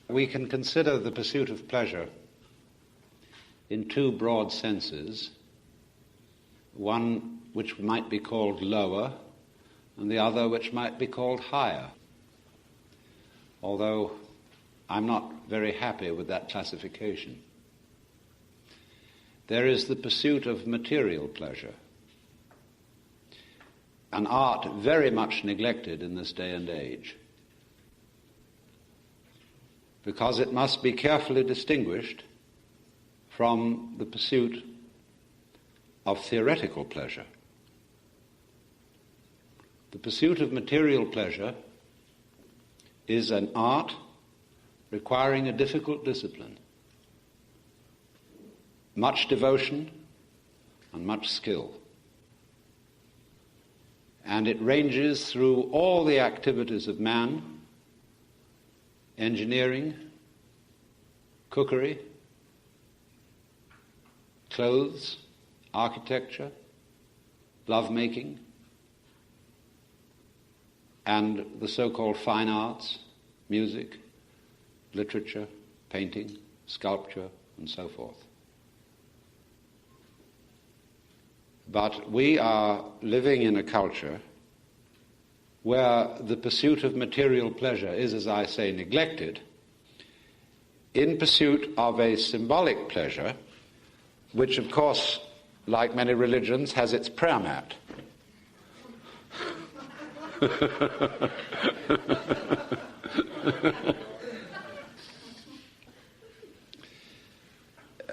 We can consider the pursuit of pleasure in two broad senses, one which might be called lower and the other which might be called higher, although I'm not very happy with that classification. There is the pursuit of material pleasure, an art very much neglected in this day and age, because it must be carefully distinguished from the pursuit of theoretical pleasure. The pursuit of material pleasure is an art requiring a difficult discipline, much devotion and much skill. And it ranges through all the activities of man: engineering, cookery, clothes, architecture, lovemaking, and the so-called fine arts, music, literature, painting, sculpture, and so forth. But we are living in a culture where the pursuit of material pleasure is, as I say, neglected, in pursuit of a symbolic pleasure, which, of course, like many religions, has its prayer mat.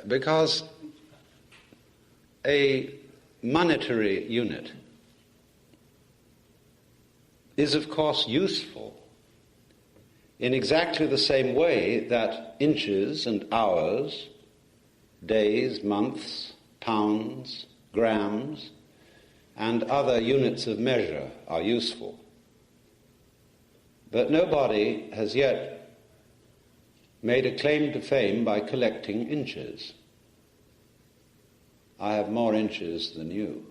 Because a monetary unit is, of course, useful in exactly the same way that inches and hours, days, months, pounds, grams, and other units of measure are useful. But nobody has yet made a claim to fame by collecting inches. I have more inches than you.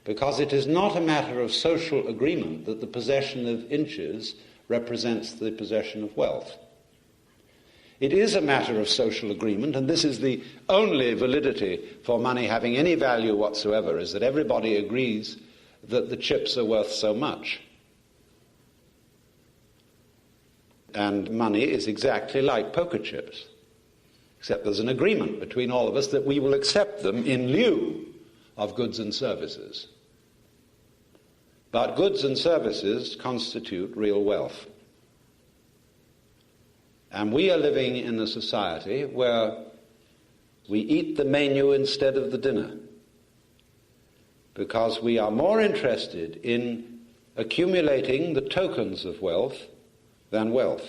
Because it is not a matter of social agreement that the possession of inches represents the possession of wealth. It is a matter of social agreement, and this is the only validity for money having any value whatsoever, is that everybody agrees that the chips are worth so much. And money is exactly like poker chips, except there's an agreement between all of us that we will accept them in lieu of goods and services. But goods and services constitute real wealth. And we are living in a society where we eat the menu instead of the dinner, because we are more interested in accumulating the tokens of wealth than wealth.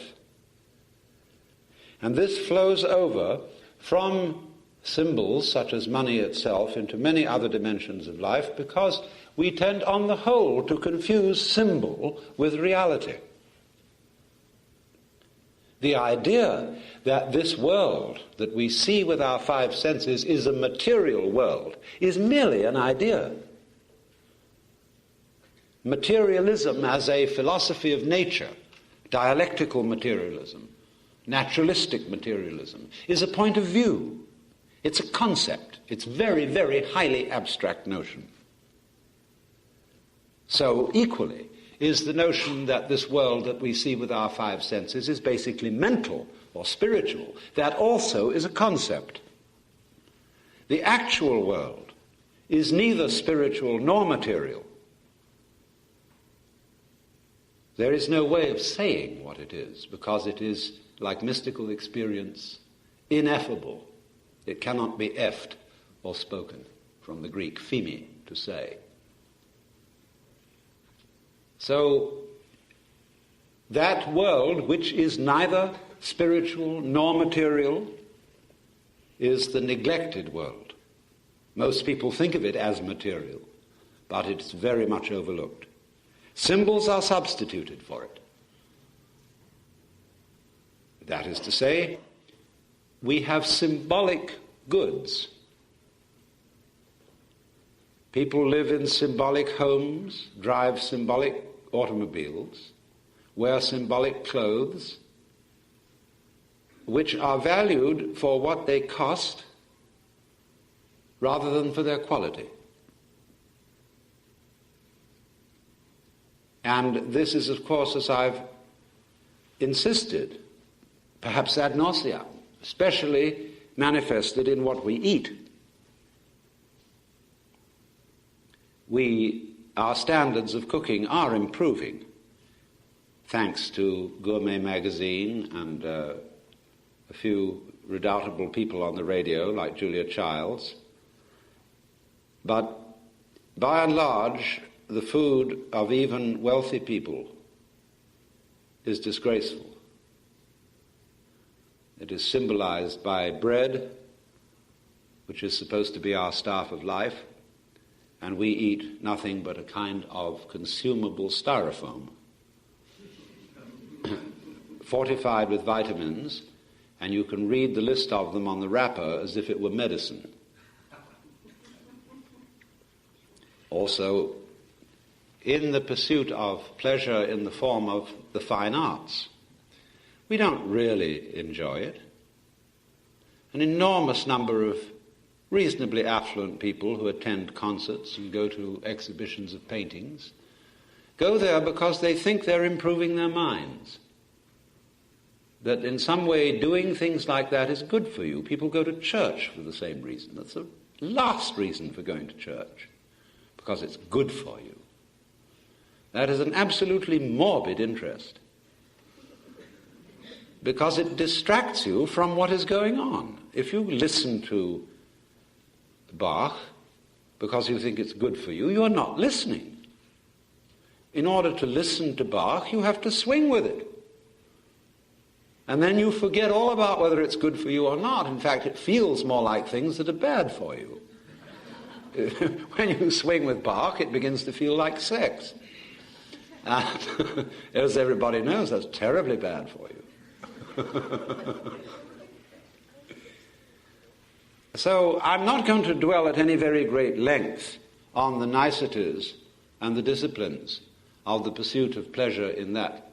And this flows over from symbols such as money itself into many other dimensions of life, because we tend on the whole to confuse symbol with reality. The idea that this world that we see with our five senses is a material world is merely an idea. Materialism as a philosophy of nature, dialectical materialism, naturalistic materialism, is a point of view. It's a concept. It's very, very highly abstract notion. So equally is the notion that this world that we see with our five senses is basically mental or spiritual. That also is a concept. The actual world is neither spiritual nor material. There is no way of saying what it is, because it is, like mystical experience, ineffable. It cannot be effed or spoken, from the Greek phemi, to say. So, that world, which is neither spiritual nor material, is the neglected world. Most people think of it as material, but it's very much overlooked. Symbols are substituted for it. That is to say, we have symbolic goods. People live in symbolic homes, drive symbolic automobiles, wear symbolic clothes, which are valued for what they cost rather than for their quality. And this is, of course, as I've insisted, perhaps ad nauseam, especially manifested in what we eat. Our standards of cooking are improving, thanks to Gourmet magazine and a few redoubtable people on the radio like Julia Childs. But by and large, the food of even wealthy people is disgraceful. It is symbolized by bread, which is supposed to be our staff of life, and we eat nothing but a kind of consumable styrofoam, fortified with vitamins, and you can read the list of them on the wrapper as if it were medicine. Also, in the pursuit of pleasure in the form of the fine arts, we don't really enjoy it. An enormous number of reasonably affluent people who attend concerts and go to exhibitions of paintings go there because they think they're improving their minds. That in some way doing things like that is good for you. People go to church for the same reason. That's the last reason for going to church, because it's good for you. That is an absolutely morbid interest, because it distracts you from what is going on. If you listen to Bach because you think it's good for you, you're not listening. In order to listen to Bach, you have to swing with it. And then you forget all about whether it's good for you or not. In fact, it feels more like things that are bad for you. When you swing with Bach, it begins to feel like sex. And as everybody knows, that's terribly bad for you. So I'm not going to dwell at any very great length on the niceties and the disciplines of the pursuit of pleasure in that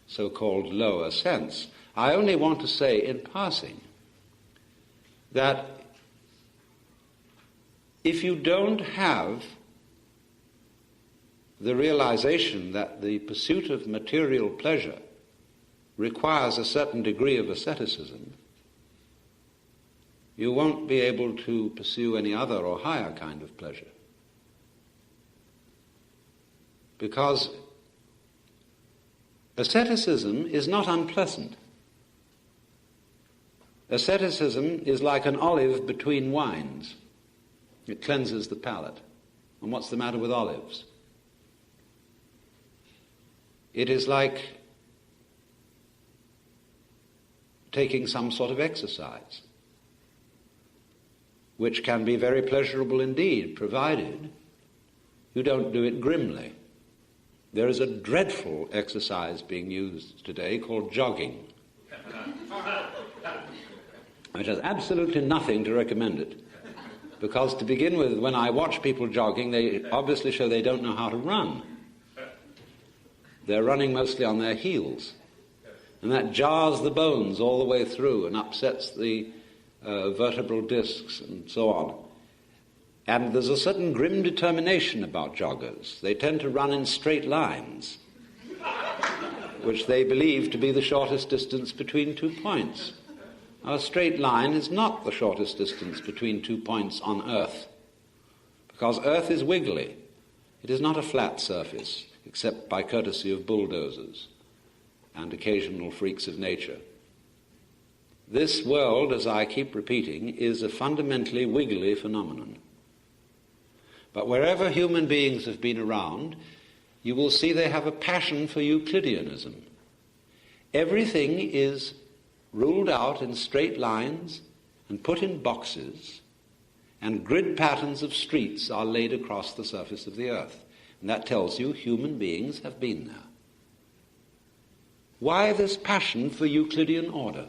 so-called lower sense. I only want to say in passing that if you don't have the realization that the pursuit of material pleasure requires a certain degree of asceticism, you won't be able to pursue any other or higher kind of pleasure. Because asceticism is not unpleasant. Asceticism is like an olive between wines. It cleanses the palate. And what's the matter with olives? It is like taking some sort of exercise, which can be very pleasurable indeed, provided you don't do it grimly. There is a dreadful exercise being used today called jogging, which has absolutely nothing to recommend it. Because to begin with, when I watch people jogging, they obviously show they don't know how to run. They're running mostly on their heels. And that jars the bones all the way through and upsets the vertebral discs and so on. And there's a certain grim determination about joggers. They tend to run in straight lines, which they believe to be the shortest distance between 2 points. Now, a straight line is not the shortest distance between 2 points on Earth, because Earth is wiggly. It is not a flat surface, except by courtesy of bulldozers and occasional freaks of nature. This world, as I keep repeating, is a fundamentally wiggly phenomenon. But wherever human beings have been around, you will see they have a passion for Euclideanism. Everything is ruled out in straight lines and put in boxes, and grid patterns of streets are laid across the surface of the earth. And that tells you human beings have been there. Why this passion for Euclidean order?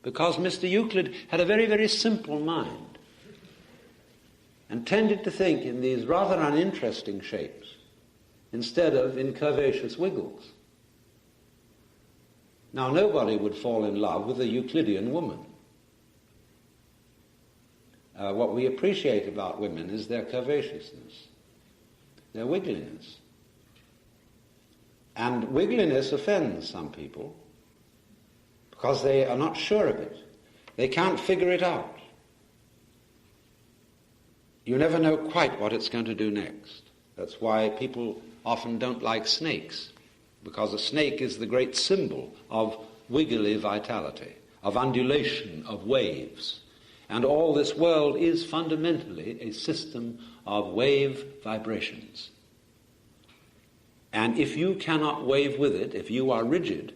Because Mr. Euclid had a very, very simple mind and tended to think in these rather uninteresting shapes instead of in curvaceous wiggles. Now, nobody would fall in love with a Euclidean woman. What we appreciate about women is their curvaceousness, their wiggliness. And wiggliness offends some people because they are not sure of it. They can't figure it out. You never know quite what it's going to do next. That's why people often don't like snakes, because a snake is the great symbol of wiggly vitality, of undulation, of waves. And all this world is fundamentally a system of wave vibrations. And if you cannot wave with it, if you are rigid,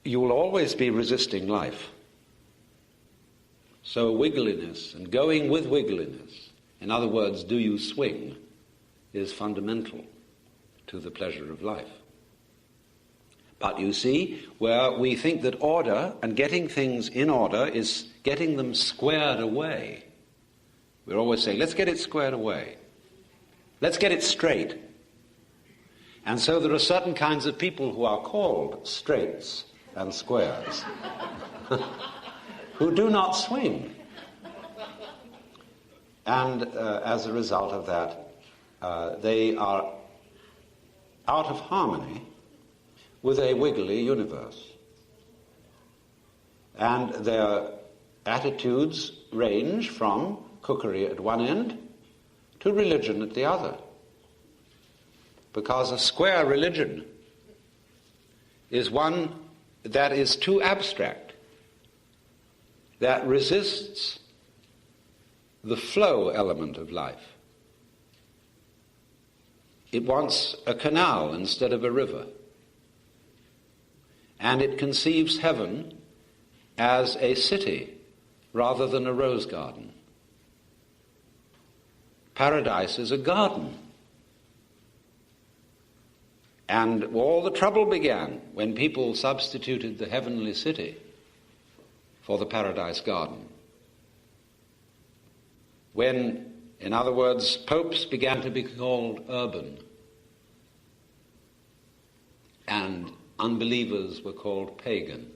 you will always be resisting life. So wiggliness and going with wiggliness, in other words, do you swing, is fundamental to the pleasure of life. But you see, where we think that order and getting things in order is getting them squared away, we're always saying, let's get it squared away. Let's get it straight. And so there are certain kinds of people who are called straights and squares who do not swing. And as a result of that, they are out of harmony with a wiggly universe. And their attitudes range from cookery at one end to religion at the other. Because a square religion is one that is too abstract, that resists the flow element of life. It wants a canal instead of a river. And it conceives heaven as a city rather than a rose garden. Paradise is a garden. And all the trouble began when people substituted the heavenly city for the paradise garden. When, in other words, popes began to be called urban and unbelievers were called pagan,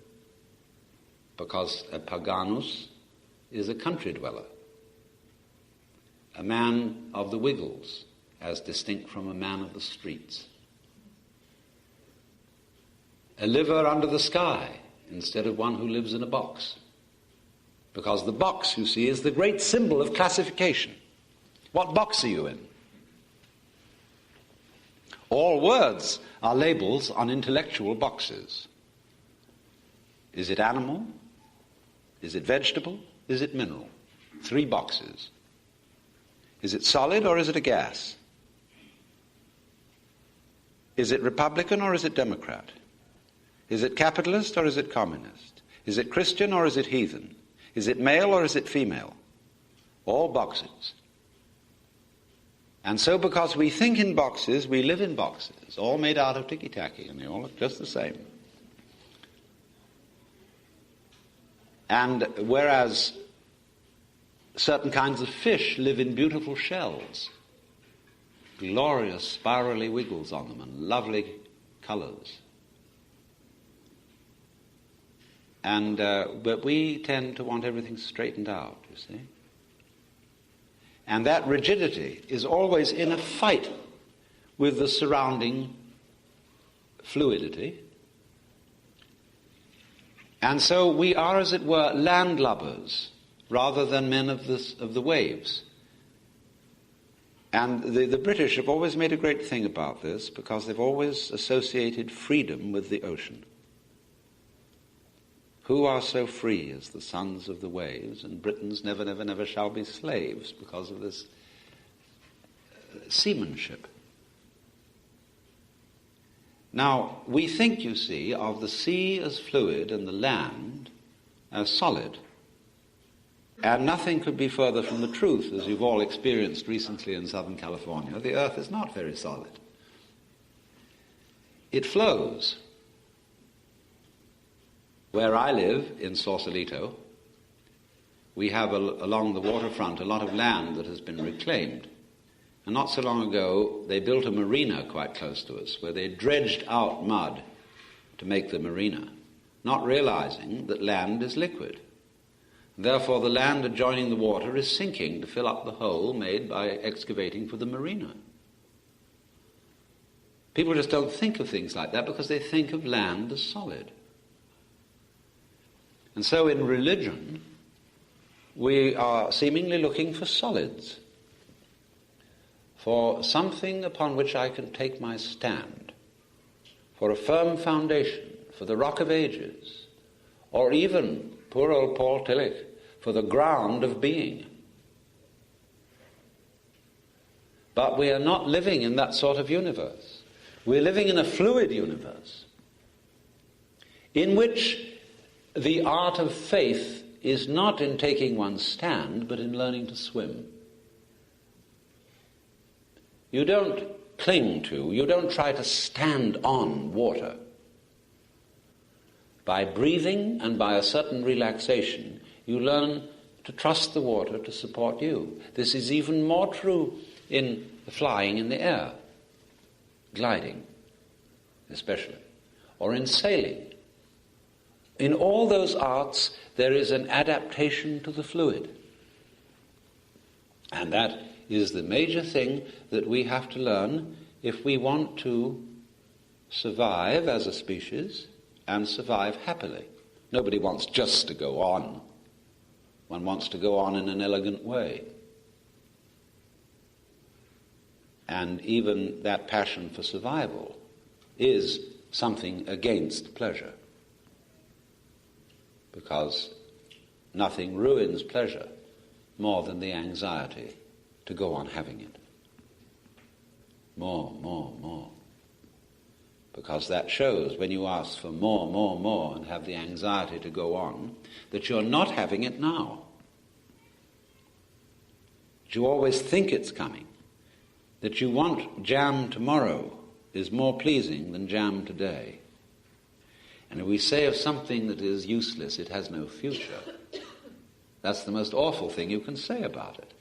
because a paganus is a country dweller, a man of the wiggles, as distinct from a man of the streets. A liver under the sky instead of one who lives in a box. Because the box, you see, is the great symbol of classification. What box are you in? All words are labels on intellectual boxes. Is it animal? Is it vegetable? Is it mineral? 3 boxes. Is it solid or is it a gas? Is it Republican or is it Democrat? Is it capitalist or is it communist? Is it Christian or is it heathen? Is it male or is it female? All boxes. And so because we think in boxes, we live in boxes, all made out of ticky-tacky, and they all look just the same. And whereas certain kinds of fish live in beautiful shells, glorious spirally wiggles on them and lovely colors. And but we tend to want everything straightened out, you see. And that rigidity is always in a fight with the surrounding fluidity. And so we are, as it were, landlubbers rather than men of the waves. And the British have always made a great thing about this because they've always associated freedom with the ocean. Who are so free as the sons of the waves, and Britons never, never, never shall be slaves because of this seamanship. Now, we think, you see, of the sea as fluid and the land as solid. And nothing could be further from the truth, as you've all experienced recently in Southern California. The earth is not very solid. It flows. Where I live, in Sausalito, we have along the waterfront a lot of land that has been reclaimed. And not so long ago, they built a marina quite close to us, where they dredged out mud to make the marina, not realizing that land is liquid. Therefore, the land adjoining the water is sinking to fill up the hole made by excavating for the marina. People just don't think of things like that because they think of land as solid. And so in religion, we are seemingly looking for solids, for something upon which I can take my stand, for a firm foundation, for the rock of ages, or even, poor old Paul Tillich, for the ground of being. But we are not living in that sort of universe. We're living in a fluid universe in which the art of faith is not in taking one's stand, but in learning to swim. You don't cling to, you don't try to stand on water. By breathing and by a certain relaxation, you learn to trust the water to support you. This is even more true in flying in the air, gliding especially, or in sailing. In all those arts, there is an adaptation to the fluid. And that is the major thing that we have to learn if we want to survive as a species and survive happily. Nobody wants just to go on. One wants to go on in an elegant way. And even that passion for survival is something against pleasure, because nothing ruins pleasure more than the anxiety to go on having it. More, more, more. Because that shows, when you ask for more, more, more, and have the anxiety to go on, that you're not having it now. That you always think it's coming. That you want jam tomorrow is more pleasing than jam today. And if we say of something that is useless, it has no future, that's the most awful thing you can say about it.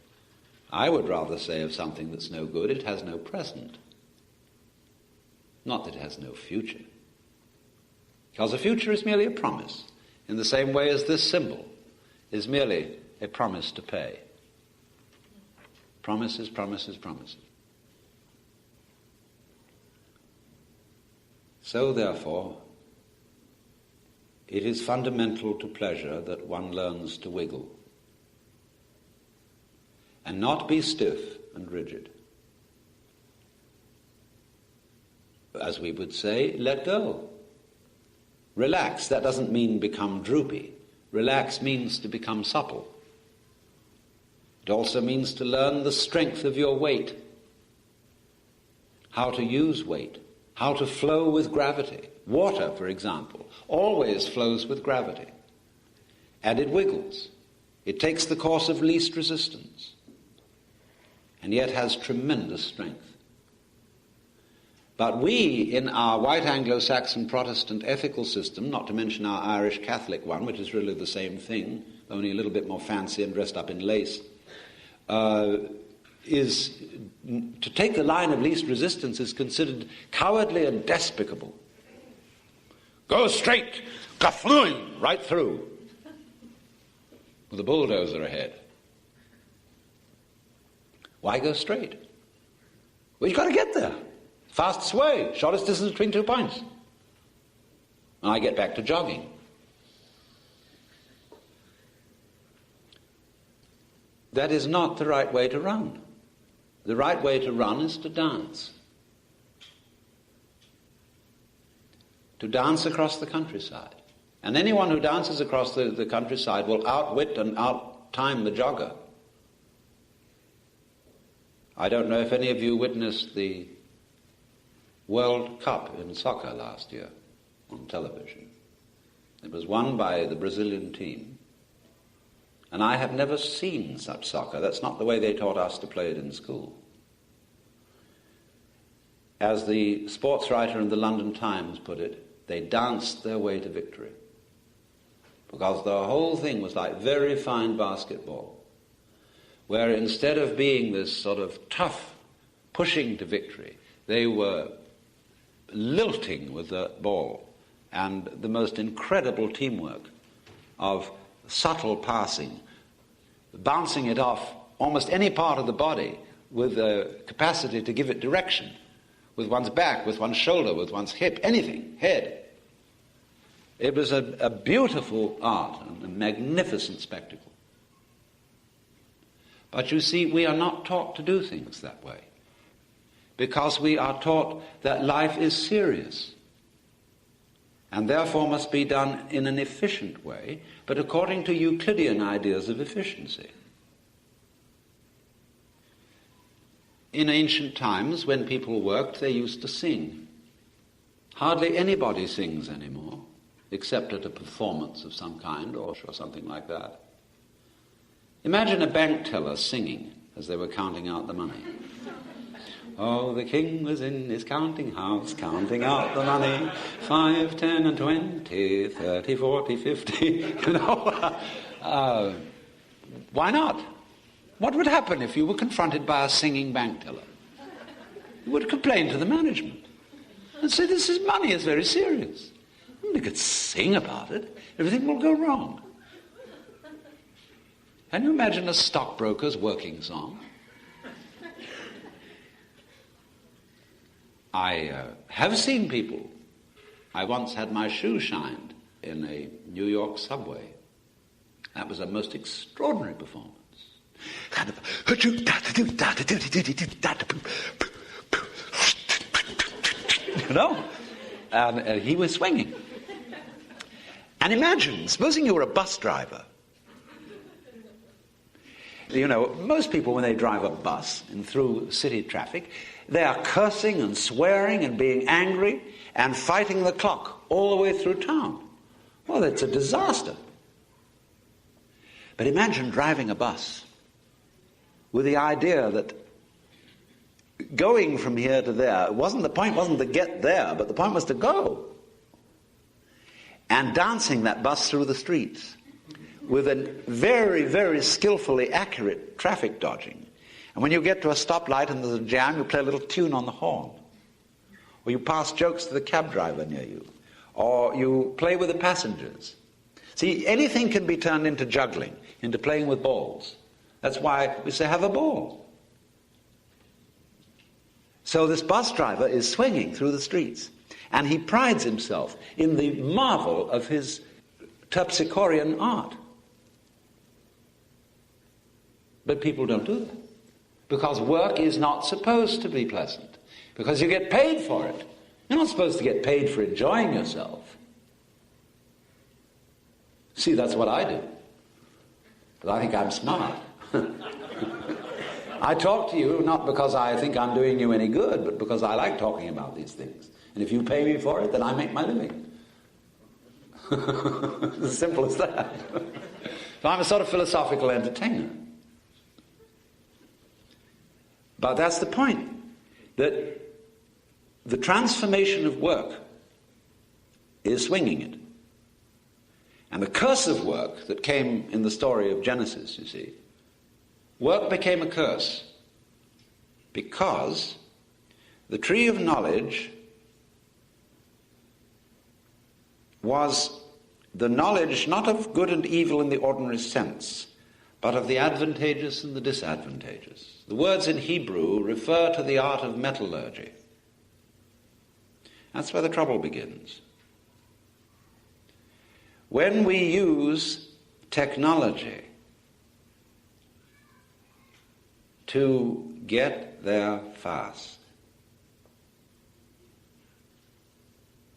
I would rather say of something that's no good, it has no present. Not that it has no future. Because a future is merely a promise, in the same way as this symbol is merely a promise to pay. Promises, promises, promises. So, therefore, it is fundamental to pleasure that one learns to wiggle and not be stiff and rigid. As we would say, let go. Relax. That doesn't mean become droopy. Relax means to become supple. It also means to learn the strength of your weight, how to use weight, how to flow with gravity. Water, for example, always flows with gravity. And it wiggles. It takes the course of least resistance, and yet has tremendous strength. But we, in our white Anglo-Saxon Protestant ethical system, not to mention our Irish Catholic one, which is really the same thing, only a little bit more fancy and dressed up in lace, is to take the line of least resistance is considered cowardly and despicable. Go straight, gaflooing, right through, with a bulldozer ahead. Why go straight? Well, you've got to get there. Fastest way, shortest distance between 2 points. And I get back to jogging. That is not the right way to run. The right way to run is to dance. To dance across the countryside. And anyone who dances across the countryside will outwit and outtime the jogger. I don't know if any of you witnessed the World Cup in soccer last year on television. It was won by the Brazilian team. And I have never seen such soccer. That's not the way they taught us to play it in school. As the sports writer in the London Times put it, they danced their way to victory. Because the whole thing was like very fine basketball, where instead of being this sort of tough pushing to victory, they were lilting with the ball and the most incredible teamwork of subtle passing, bouncing it off almost any part of the body with a capacity to give it direction, with one's back, with one's shoulder, with one's hip, anything, head. It was a beautiful art and a magnificent spectacle. But you see, we are not taught to do things that way, because we are taught that life is serious and therefore must be done in an efficient way, but according to Euclidean ideas of efficiency. In ancient times, when people worked, they used to sing. Hardly anybody sings anymore, except at a performance of some kind or something like that. Imagine a bank teller singing as they were counting out the money. Oh, the king was in his counting house, counting out the money, 5, 10, and 20, 30, 40, 50, you know. Why not? What would happen if you were confronted by a singing bank teller? You would complain to the management and say, this is money, it's very serious. And you could sing about it, everything will go wrong. Can you imagine a stockbroker's working song? I have seen people. I once had my shoe shined in a New York subway. That was a most extraordinary performance. You know? And he was swinging. And imagine, supposing you were a bus driver. You know, most people when they drive a bus and through city traffic, they are cursing and swearing and being angry and fighting the clock all the way through town. Well, it's a disaster. But imagine driving a bus with the idea that going from here to there, the point wasn't to get there, but the point was to go. And dancing that bus through the streets with a very, very skillfully accurate traffic dodging. And when you get to a stoplight and there's a jam, you play a little tune on the horn. Or you pass jokes to the cab driver near you. Or you play with the passengers. See, anything can be turned into juggling, into playing with balls. That's why we say, have a ball. So this bus driver is swinging through the streets. And he prides himself in the marvel of his terpsichorean art. But people don't do that. Because work is not supposed to be pleasant. Because you get paid for it. You're not supposed to get paid for enjoying yourself. See, that's what I do. Because I think I'm smart. I talk to you not because I think I'm doing you any good, but because I like talking about these things. And if you pay me for it, then I make my living. It's as simple as that. So I'm a sort of philosophical entertainer. But that's the point, that the transformation of work is swinging it. And the curse of work that came in the story of Genesis, you see, work became a curse because the tree of knowledge was the knowledge not of good and evil in the ordinary sense, but of the advantageous and the disadvantageous. The words in Hebrew refer to the art of metallurgy. That's where the trouble begins. When we use technology to get there fast,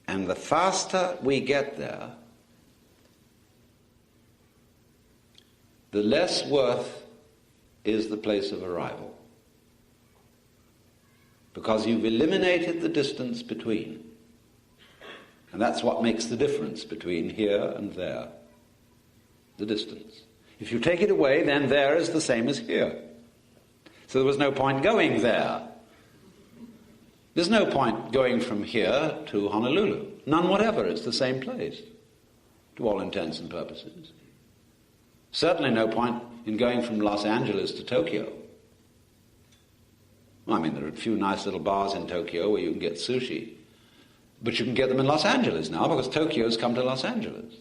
and the faster we get there, the less worth is the place of arrival. Because you've eliminated the distance between. And that's what makes the difference between here and there. The distance. If you take it away, then there is the same as here. So there was no point going there. There's no point going from here to Honolulu. None whatever. It's the same place, to all intents and purposes. Certainly no point in going from Los Angeles to Tokyo. Well, I mean, there are a few nice little bars in Tokyo where you can get sushi. But you can get them in Los Angeles now because Tokyo's come to Los Angeles.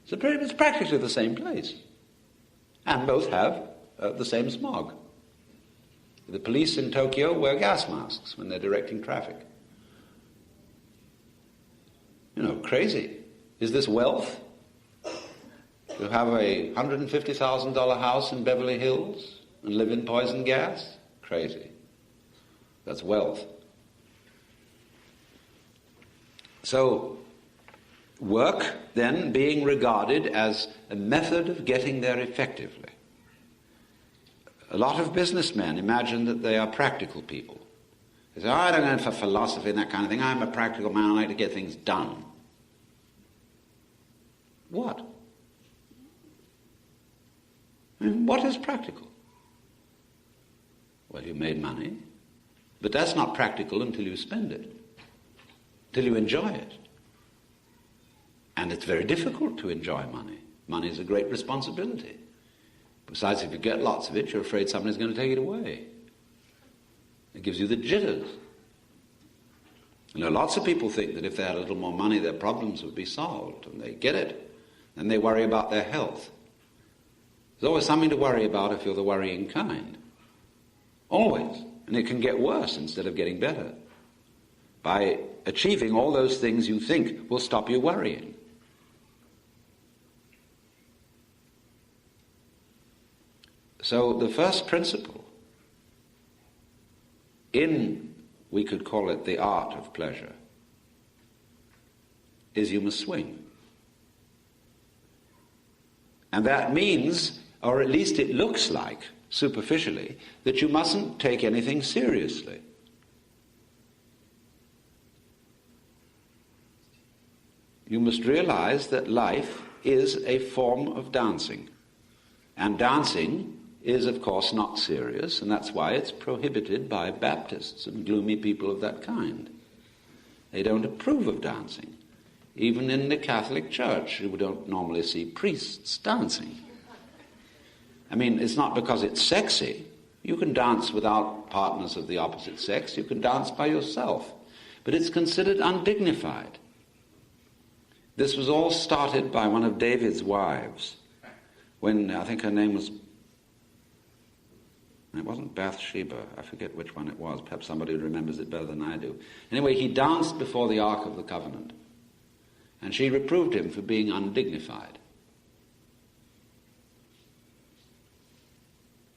It's practically the same place. And both have the same smog. The police in Tokyo wear gas masks when they're directing traffic. Crazy. Is this wealth? To have a $150,000 house in Beverly Hills and live in poison gas? Crazy. That's wealth. So, work then being regarded as a method of getting there effectively. A lot of businessmen imagine that they are practical people. They say, I don't go in for philosophy and that kind of thing. I'm a practical man. I like to get things done. What? What is practical? Well, you made money, but that's not practical until you spend it, until you enjoy it. And it's very difficult to enjoy money. Money is a great responsibility. Besides, if you get lots of it, you're afraid somebody's going to take it away. It gives you the jitters. Lots of people think that if they had a little more money, their problems would be solved, and they get it. Then they worry about their health. There's always something to worry about if you're the worrying kind. Always. And it can get worse instead of getting better. By achieving all those things you think will stop you worrying. So the first principle in, we could call it the art of pleasure, is you must swing. And that means, or at least it looks like, superficially, that you mustn't take anything seriously. You must realize that life is a form of dancing. And dancing is, of course, not serious, and that's why it's prohibited by Baptists and gloomy people of that kind. They don't approve of dancing. Even in the Catholic Church, you don't normally see priests dancing. I mean, it's not because it's sexy. You can dance without partners of the opposite sex. You can dance by yourself. But it's considered undignified. This was all started by one of David's wives, when I think her name was, it wasn't Bathsheba, I forget which one it was. Perhaps somebody remembers it better than I do. Anyway, he danced before the Ark of the Covenant. And she reproved him for being undignified.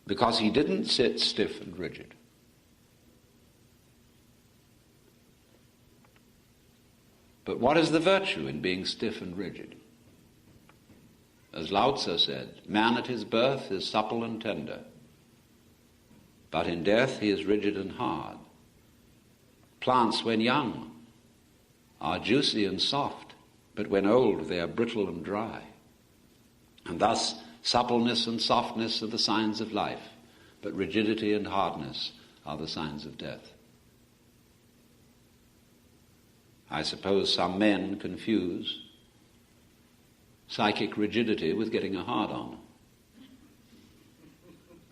Because he didn't sit stiff and rigid. But what is the virtue in being stiff and rigid? As Lao Tzu said, man at his birth is supple and tender, but in death he is rigid and hard. Plants when young are juicy and soft, but when old they are brittle and dry. And thus suppleness and softness are the signs of life, but rigidity and hardness are the signs of death. I suppose some men confuse psychic rigidity with getting a hard-on,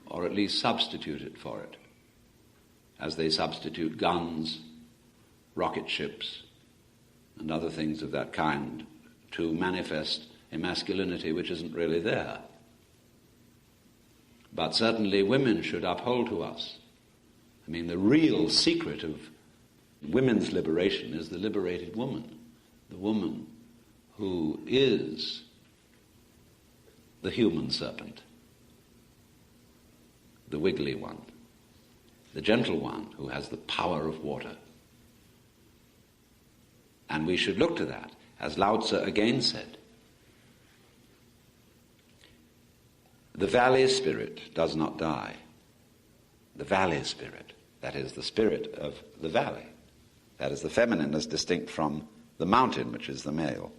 or at least substitute it for it, as they substitute guns, rocket ships, and other things of that kind to manifest a masculinity which isn't really there. But certainly women should uphold to us. I mean, the real secret of women's liberation is the liberated woman, the woman who is the human serpent, the wiggly one, the gentle one who has the power of water. And we should look to that, as Lao Tzu again said. The valley spirit does not die. The valley spirit, that is the spirit of the valley, that is the feminine as distinct from the mountain, which is the male.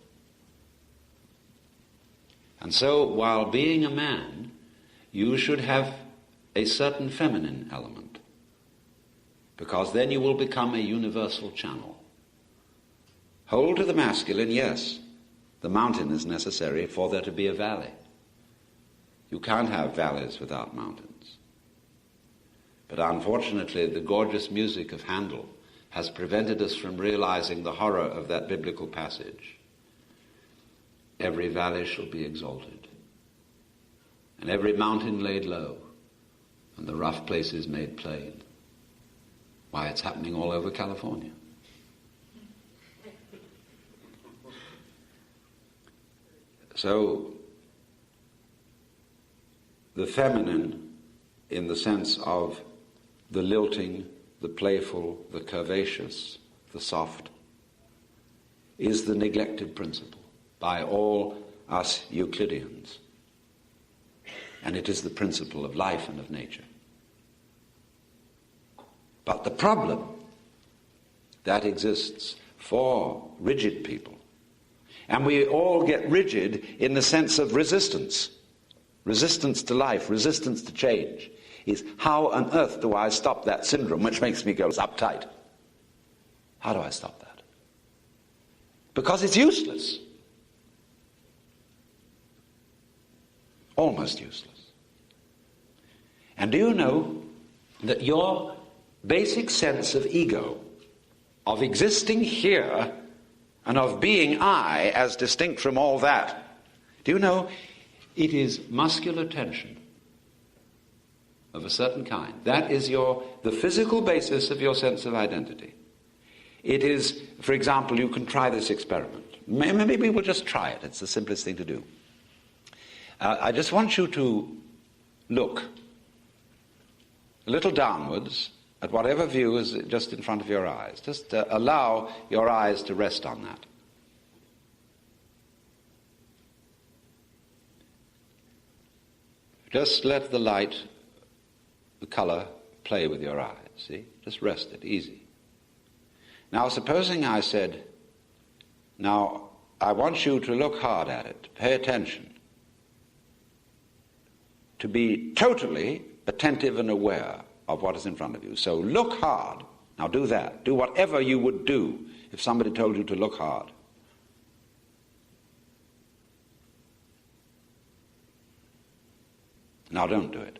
And so, while being a man, you should have a certain feminine element, because then you will become a universal channel. Hold to the masculine, yes. The mountain is necessary for there to be a valley. You can't have valleys without mountains. But unfortunately, the gorgeous music of Handel has prevented us from realizing the horror of that biblical passage. Every valley shall be exalted, and every mountain laid low, and the rough places made plain. Why, it's happening all over California. So, the feminine, in the sense of the lilting, the playful, the curvaceous, the soft, is the neglected principle by all us Euclideans. And it is the principle of life and of nature. But the problem that exists for rigid people, and we all get rigid in the sense of resistance to life, resistance to change, is how on earth do I stop that syndrome which makes me go uptight? How do I stop that? Because it's useless. Almost useless. And do you know that your basic sense of ego, of existing here, and of being I as distinct from all that, do you know it is muscular tension of a certain kind? That is the physical basis of your sense of identity. It is, for example, you can try this experiment. Maybe we'll just try it. It's the simplest thing to do. I just want you to look a little downwards at whatever view is just in front of your eyes. Just allow your eyes to rest on that. Just let the light, the color, play with your eyes, see? Just rest it, easy. Now, supposing I said, now, I want you to look hard at it, pay attention, to be totally attentive and aware of what is in front of you. So look hard. Now do that. Do whatever you would do if somebody told you to look hard. Now don't do it.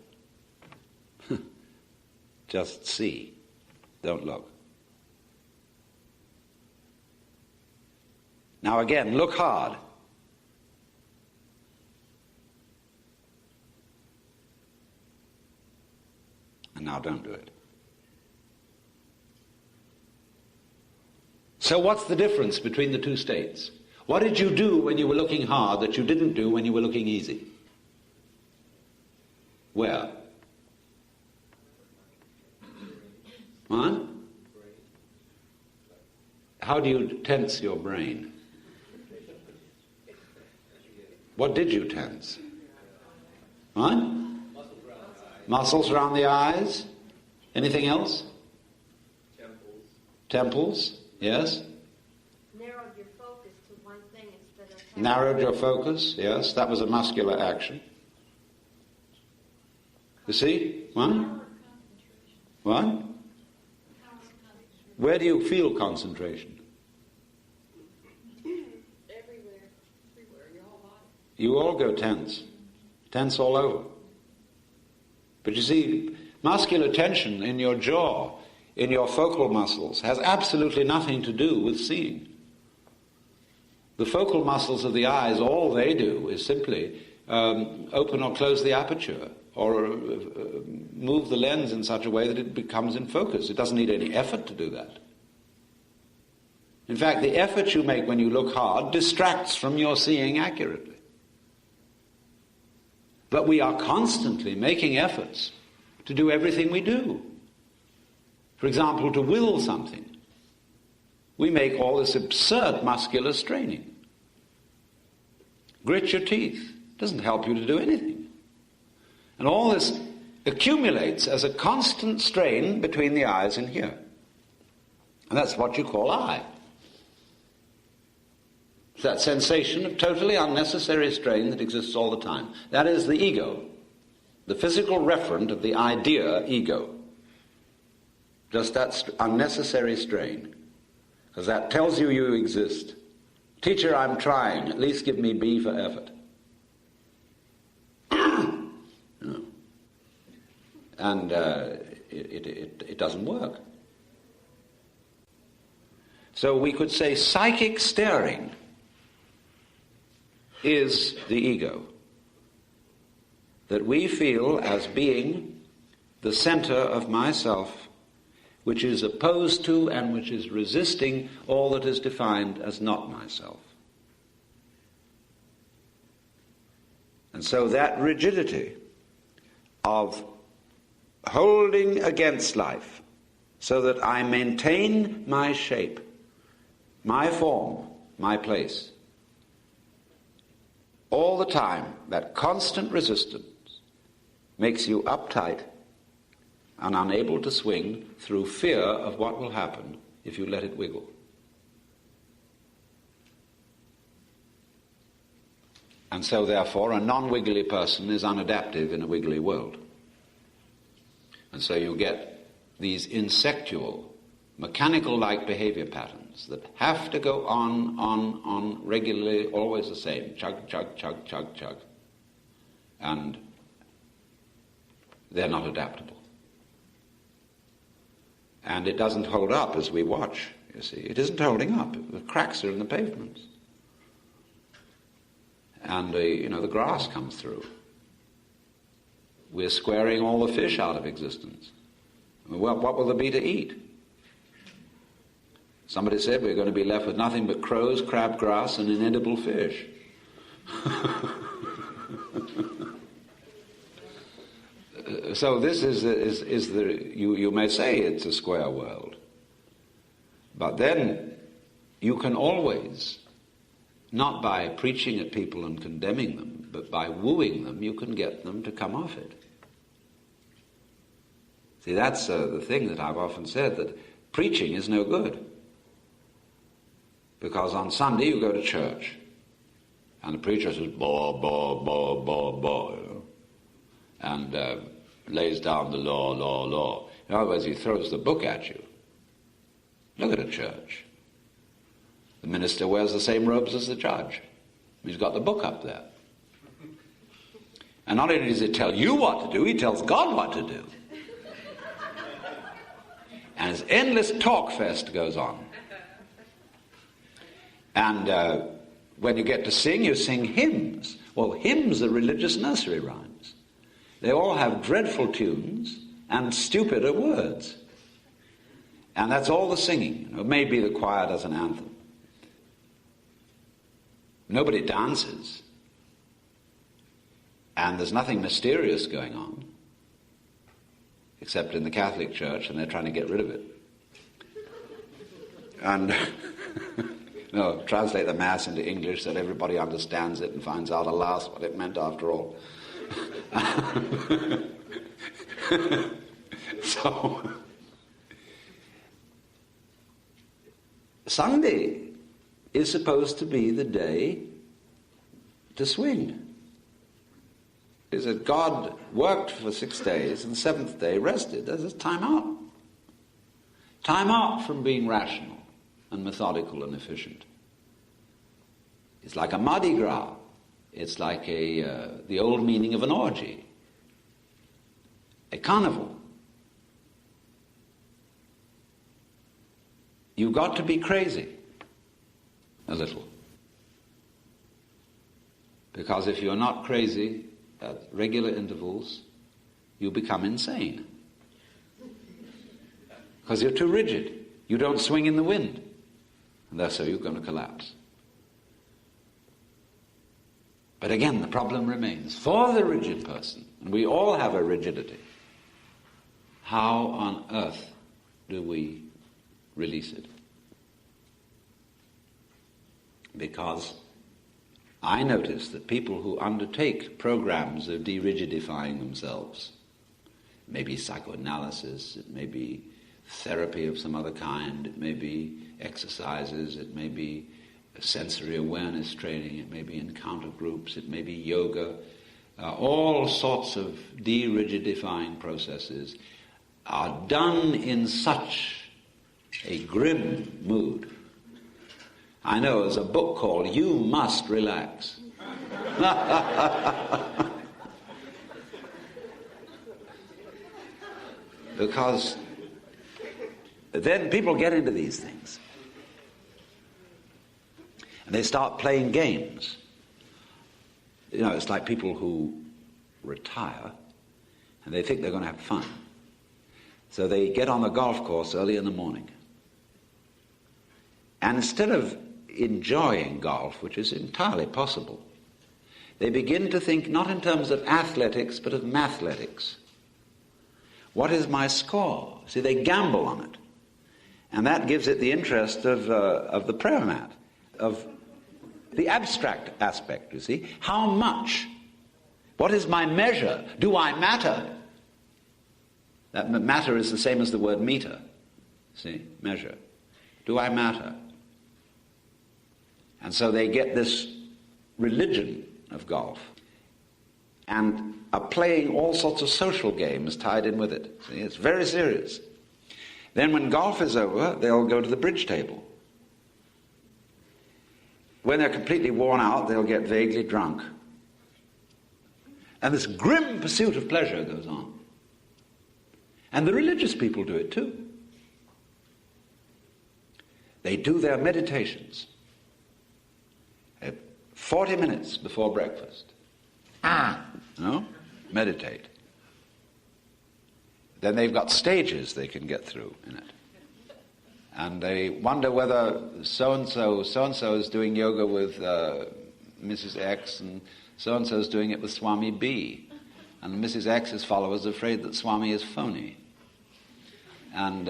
Just see. Don't look. Now again, look hard. And now don't do it. So what's the difference between the two states? What did you do when you were looking hard that you didn't do when you were looking easy? Where? Huh? How do you tense your brain? What did you tense? What? Muscles around the eyes. Anything else? Temples, yes. Narrowed your focus to one thing instead of... Narrowed your focus, yes. That was a muscular action. You see? What? What? Where do you feel concentration? Everywhere, your whole body. You all go tense. Tense all over. But you see, muscular tension in your jaw, in your focal muscles, has absolutely nothing to do with seeing. The focal muscles of the eyes, all they do is simply open or close the aperture, or move the lens in such a way that it becomes in focus. It doesn't need any effort to do that. In fact, the effort you make when you look hard distracts from your seeing accurately. But we are constantly making efforts to do everything we do. For example, to will something. We make all this absurd muscular straining. Grit your teeth. Doesn't help you to do anything. And all this accumulates as a constant strain between the eyes and here. And that's what you call eye. It's that sensation of totally unnecessary strain that exists all the time. That is the ego, the physical referent of the idea ego. Just that unnecessary strain. Because that tells you you exist. Teacher, I'm trying. At least give me B for effort. No. And it doesn't work. So we could say psychic staring is the ego, that we feel as being the center of myself, which is opposed to and which is resisting all that is defined as not myself. And so that rigidity of holding against life so that I maintain my shape, my form, my place, all the time, that constant resistance makes you uptight and unable to swing through fear of what will happen if you let it wiggle. And so, therefore, a non-wiggly person is unadaptive in a wiggly world. And so you get these insectual, mechanical-like behavior patterns that have to go on, regularly, always the same. Chug, chug, chug, chug, chug. And they're not adaptable. And it doesn't hold up as we watch, you see. It isn't holding up. The cracks are in the pavements. And, the grass comes through. We're squaring all the fish out of existence. Well, what will there be to eat? Somebody said we're going to be left with nothing but crows, crabgrass, and inedible fish. So this is you may say it's a square world. But then you can always, not by preaching at people and condemning them, but by wooing them, you can get them to come off it. See, that's the thing that I've often said, that preaching is no good. Because on Sunday you go to church, and the preacher says, bah, bah, bah, bah, bah, and lays down the law, law, law. In other words, he throws the book at you. Look at a church. The minister wears the same robes as the judge. He's got the book up there. And not only does he tell you what to do, he tells God what to do. And his endless talk fest goes on. And when you get to sing, you sing hymns. Well, hymns are religious nursery rhymes. They all have dreadful tunes and stupider words. And that's all the singing. Maybe the choir does an anthem. Nobody dances. And there's nothing mysterious going on. Except in the Catholic Church, and they're trying to get rid of it. And translate the Mass into English so that everybody understands it and finds out at last what it meant after all. So, Sunday is supposed to be the day to swing. Is that God worked for 6 days and the seventh day rested. There's time out. Time out from being rational and methodical and efficient. It's like a Mardi Gras. It's like the old meaning of an orgy. A carnival. You've got to be crazy. A little. Because if you're not crazy at regular intervals, you become insane. Because you're too rigid. You don't swing in the wind. And that's how you're going to collapse. But again, the problem remains. For the rigid person, and we all have a rigidity, how on earth do we release it? Because I notice that people who undertake programs of de-rigidifying themselves, it may be psychoanalysis, it may be therapy of some other kind, it may be exercises, it may be sensory awareness training, it may be encounter groups, it may be yoga, all sorts of de-rigidifying processes are done in such a grim mood. I know there's a book called You Must Relax. Because then people get into these things. And they start playing games. You know, it's like people who retire and they think they're going to have fun. So they get on the golf course early in the morning. And instead of enjoying golf, which is entirely possible, they begin to think not in terms of athletics, but of mathletics. What is my score? See, they gamble on it. And that gives it the interest of the prayer mat, of the abstract aspect, you see. How much? What is my measure? Do I matter? That matter is the same as the word meter. See, measure. Do I matter? And so they get this religion of golf and are playing all sorts of social games tied in with it. See, it's very serious. Then when golf is over, they'll go to the bridge table. When they're completely worn out, they'll get vaguely drunk. And this grim pursuit of pleasure goes on. And the religious people do it too. They do their meditations at 40 minutes before breakfast. No? Meditate. Then they've got stages they can get through in it. And they wonder whether so-and-so is doing yoga with Mrs. X, and so-and-so is doing it with Swami B. And Mrs. X's followers are afraid that Swami is phony. And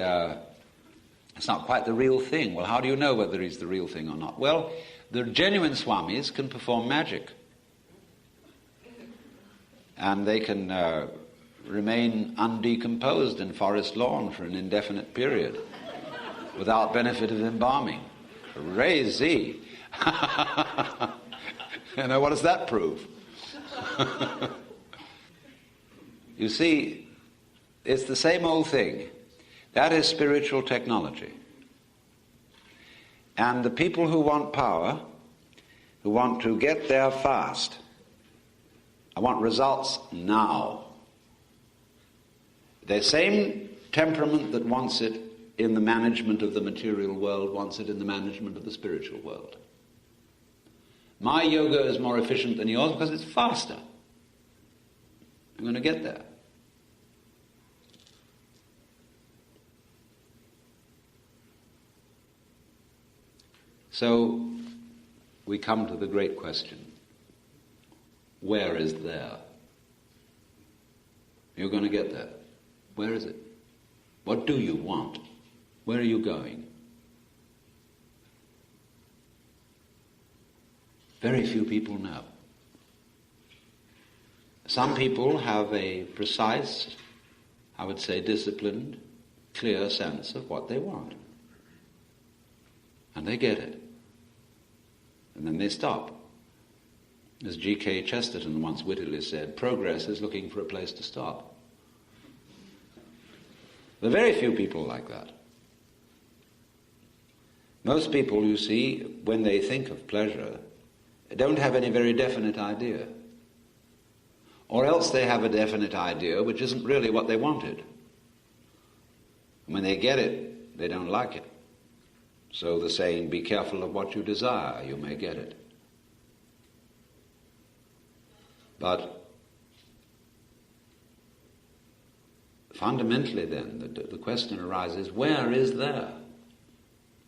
it's not quite the real thing. Well, how do you know whether he's the real thing or not? Well, the genuine Swamis can perform magic. And they can remain undecomposed in forest lawn for an indefinite period without benefit of embalming. Crazy. You know, what does that prove? You see, it's the same old thing. That is spiritual technology. And the people who want power, who want to get there fast, I want results now. The same temperament that wants it in the management of the material world wants it in the management of the spiritual world. My yoga is more efficient than yours because it's faster. I'm going to get there. So we come to the great question. Where is there? You're going to get there. Where is it? What do you want? Where are you going? Very few people know. Some people have a precise, I would say disciplined, clear sense of what they want. And they get it. And then they stop. As G.K. Chesterton once wittily said, progress is looking for a place to stop. There are very few people like that. Most people, you see, when they think of pleasure, don't have any very definite idea. Or else they have a definite idea which isn't really what they wanted. When they get it, they don't like it. So the saying, be careful of what you desire, you may get it. But fundamentally then, the question arises, where is there?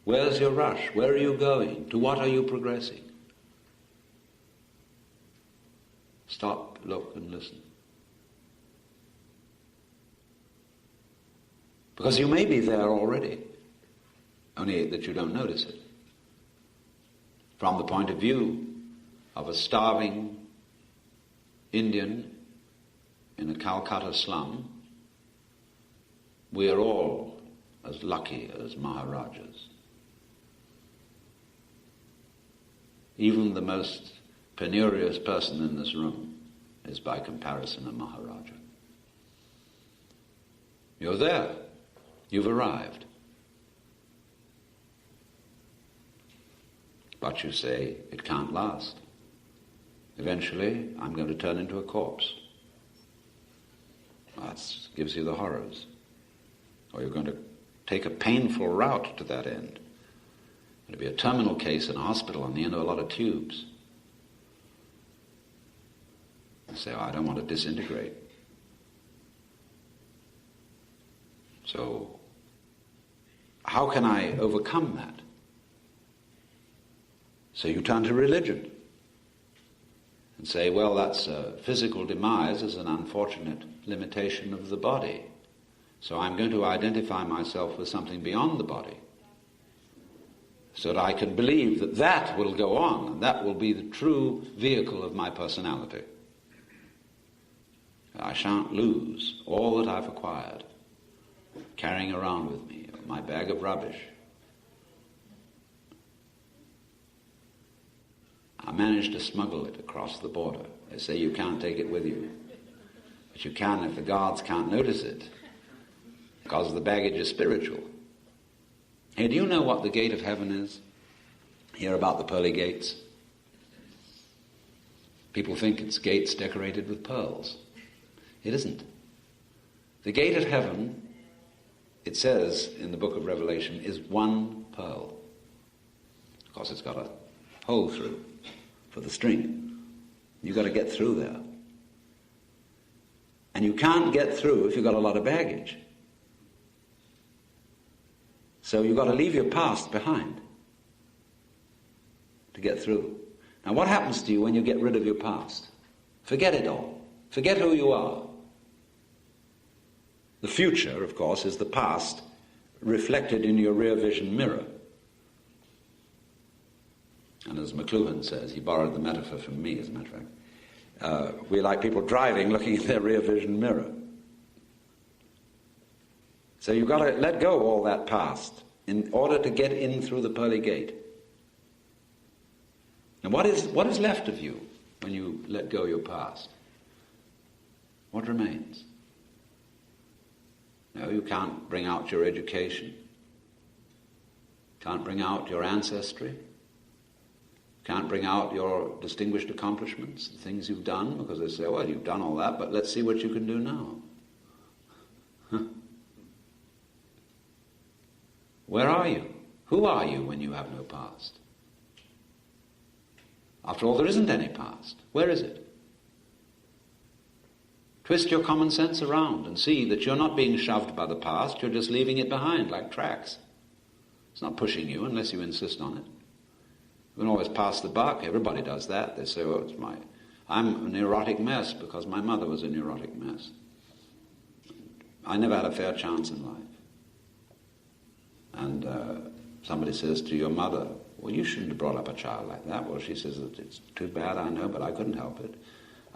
Where's your rush? Where are you going? To what are you progressing? Stop, look, and listen. Because you may be there already, only that you don't notice it. From the point of view of a starving Indian in a Calcutta slum, we are all as lucky as Maharajas. Even the most penurious person in this room is by comparison a Maharaja. You're there. You've arrived. But you say, it can't last. Eventually, I'm going to turn into a corpse. That gives you the horrors. Or you're going to take a painful route to that end. It'll be a terminal case in a hospital on the end of a lot of tubes. You say, oh, I don't want to disintegrate. So, how can I overcome that? So you turn to religion and say, well, that's physical demise is an unfortunate limitation of the body. So I'm going to identify myself with something beyond the body, so that I can believe that that will go on, and that will be the true vehicle of my personality. I shan't lose all that I've acquired, carrying around with me, my bag of rubbish. I managed to smuggle it across the border. They say you can't take it with you, but you can if the guards can't notice it, because the baggage is spiritual. Hey, do you know what the gate of heaven is? Hear about the pearly gates? People think it's gates decorated with pearls. It isn't. The gate of heaven, it says in the book of Revelation, is one pearl. Of course, it's got a hole through for the string. You've got to get through there. And you can't get through if you've got a lot of baggage. So you've got to leave your past behind to get through. Now, what happens to you when you get rid of your past? Forget it all. Forget who you are. The future, of course, is the past reflected in your rear vision mirror. And as McLuhan says, he borrowed the metaphor from me, as a matter of fact, we're like people driving looking at their rear vision mirror. So you've got to let go of all that past in order to get in through the pearly gate. And what is left of you when you let go of your past? What remains? No, you can't bring out your education. Can't bring out your ancestry. Can't bring out your distinguished accomplishments, the things you've done, because they say, well, you've done all that, but let's see what you can do now. Where are you? Who are you when you have no past? After all, there isn't any past. Where is it? Twist your common sense around and see that you're not being shoved by the past, you're just leaving it behind like tracks. It's not pushing you unless you insist on it. You can always pass the buck. Everybody does that. They say, oh, I'm a neurotic mess because my mother was a neurotic mess. I never had a fair chance in life. And somebody says to your mother, well, you shouldn't have brought up a child like that. Well, she says, it's too bad, I know, but I couldn't help it.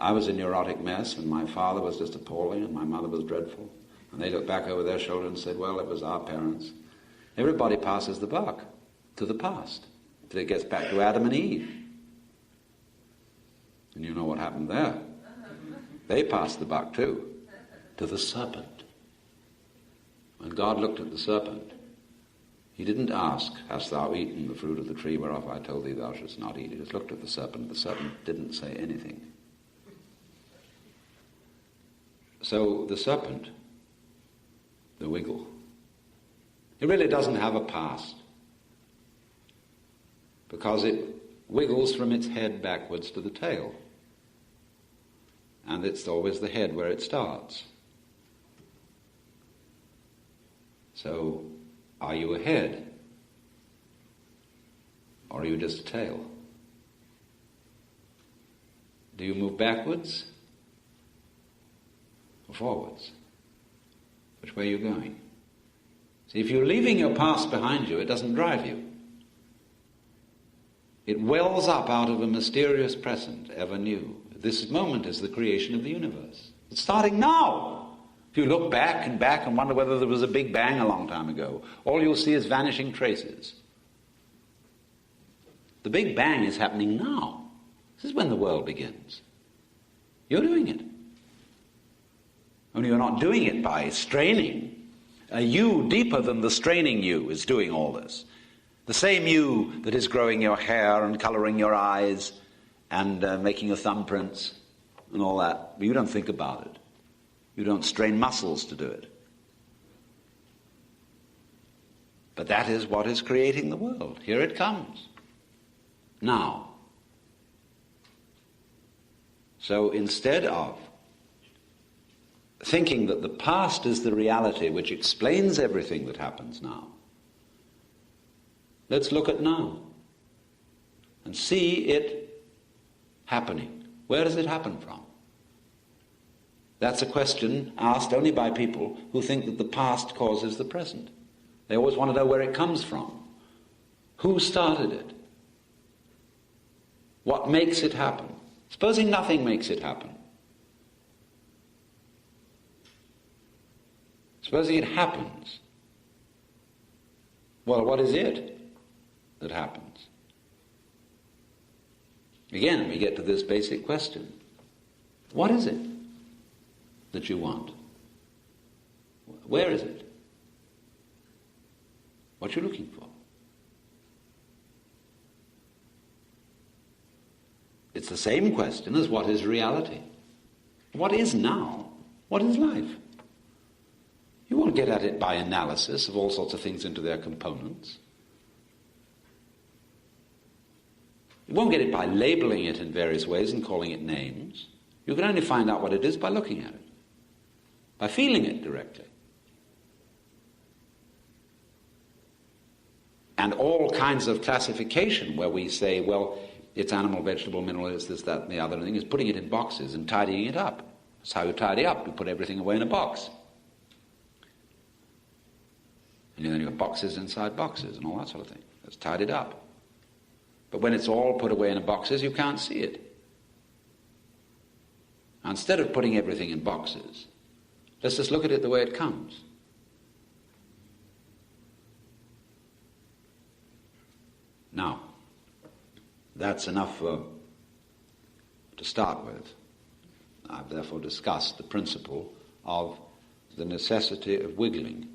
I was a neurotic mess, and my father was just appalling, and my mother was dreadful. And they looked back over their shoulder and said, well, it was our parents. Everybody passes the buck to the past, till it gets back to Adam and Eve. And you know what happened there. They passed the buck too, to the serpent. When God looked at the serpent, he didn't ask, hast thou eaten the fruit of the tree whereof I told thee thou shouldst not eat? He just looked at the serpent. The serpent didn't say anything. So the serpent, the wiggle, it really doesn't have a past, because it wiggles from its head backwards to the tail. And it's always the head where it starts. So, are you a head? Or are you just a tail? Do you move backwards or forwards? Which way are you going? See, if you're leaving your past behind you, it doesn't drive you. It wells up out of a mysterious present, ever new. This moment is the creation of the universe. It's starting now. If you look back and wonder whether there was a big bang a long time ago, all you'll see is vanishing traces. The big bang is happening now. This is when the world begins. You're doing it. Only you're not doing it by straining. A you deeper than the straining you is doing all this. The same you that is growing your hair and colouring your eyes and making your thumbprints and all that. But you don't think about it. You don't strain muscles to do it. But that is what is creating the world. Here it comes. Now. So instead of thinking that the past is the reality which explains everything that happens now, let's look at now and see it happening. Where does it happen from? That's a question asked only by people who think that the past causes the present. They always want to know where it comes from. Who started it? What makes it happen? Supposing nothing makes it happen. Supposing it happens. Well, what is it that happens? Again, we get to this basic question. What is it that you want? Where is it? What you're looking for? It's the same question as what is reality. What is now? What is life? You won't get at it by analysis of all sorts of things into their components. You won't get it by labeling it in various ways and calling it names. You can only find out what it is by looking at it, by feeling it directly. And all kinds of classification where we say, well, it's animal, vegetable, mineral, it's this, that, and the other thing, is putting it in boxes and tidying it up. That's how you tidy up. You put everything away in a box. And then you've got boxes inside boxes and all that sort of thing. That's tidied up. But when it's all put away in boxes, you can't see it. Now, instead of putting everything in boxes, let's just look at it the way it comes. Now, that's enough to start with. I've therefore discussed the principle of the necessity of wiggling.